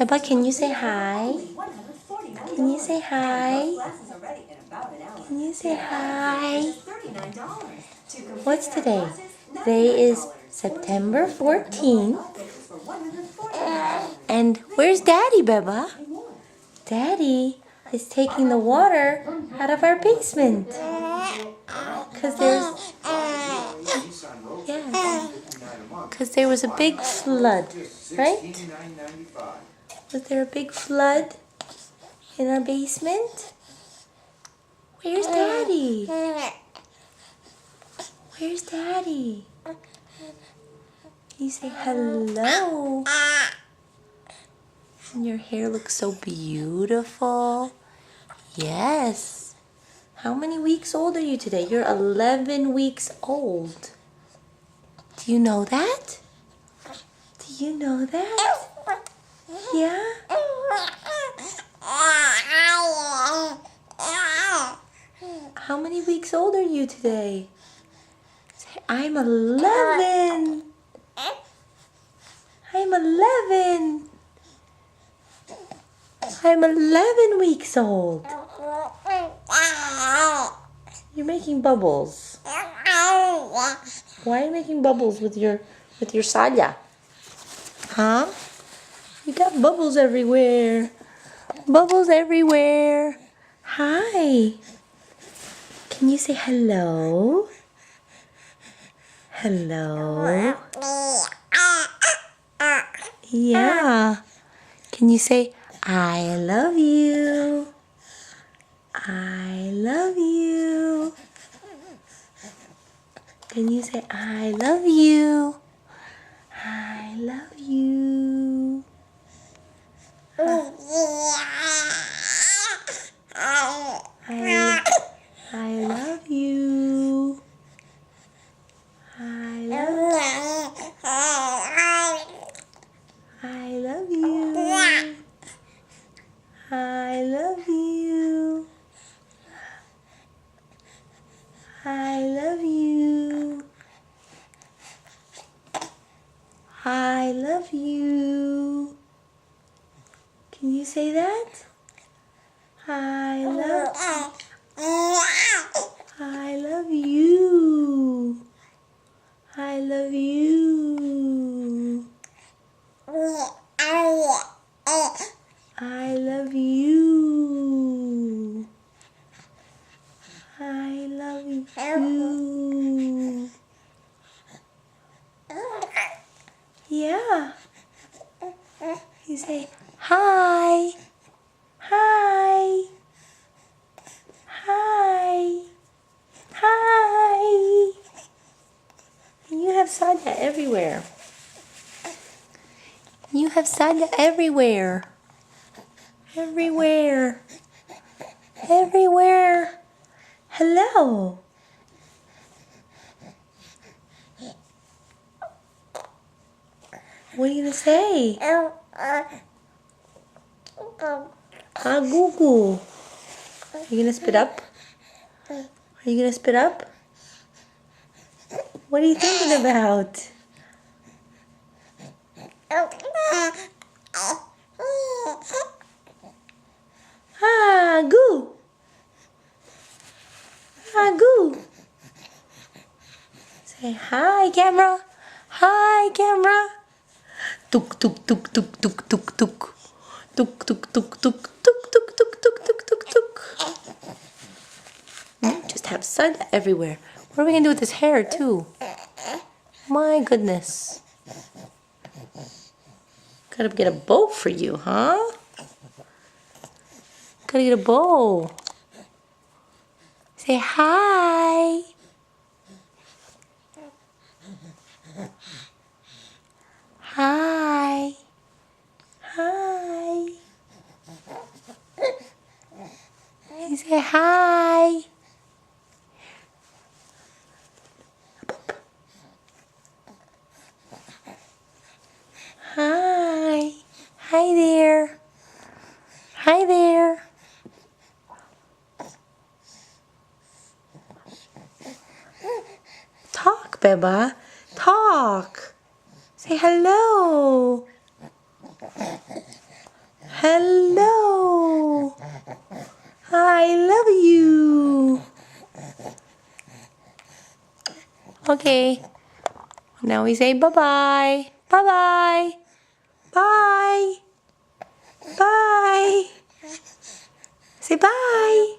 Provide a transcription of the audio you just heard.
Beba, can you say hi? Can you say hi? Can you say hi? What's today? Today is September 14th. And where's Daddy, Beba? Daddy is taking the water out of our basement. Because there was a big flood, right? Was there a big flood in our basement? Where's Daddy? Where's Daddy? Can you say hello? And your hair looks so beautiful. Yes. How many weeks old are you today? You're 11 weeks old. Do you know that? Do you know that? Yeah? How many weeks old are you today? Say, I'm 11. I'm 11. I'm 11 weeks old. You're making bubbles. Why are you making bubbles with your saya? Huh? You got bubbles everywhere. Bubbles everywhere. Hi. Can you say hello? Hello? Yeah. Can you say, I love you? I love you. Can you say, I love you? I love you. I love you. I love you. I love you. I love you. I love you. Can you say that? I love you. I love you. I love you. I love you. Yeah. You say, hi. Hi. Hi. Hi. And you have sada everywhere. You have sada everywhere. Everywhere. Everywhere. Hello. What are you going to say? Goo goo. Are you going to spit up? Are you going to spit up? What are you thinking about? Goo. Goo. Say hi, camera. Hi, camera. Tuk tuk tuk tuk tuk tuk tuk. Tuk tuk tuk tuk tuk tuk tuk tuk tuk tuk tuk. You just have sun everywhere. What are we gonna do with his hair too? My goodness. Gotta get a bow for you, huh? Gotta get a bow. Say hi. Hi. Hi. You say hi. Hi. Hi there. Hi there. Talk, Beba. Talk. Say hello. Hello. I love you. Okay. Now we say bye-bye. Bye-bye. Bye. Bye. Say bye.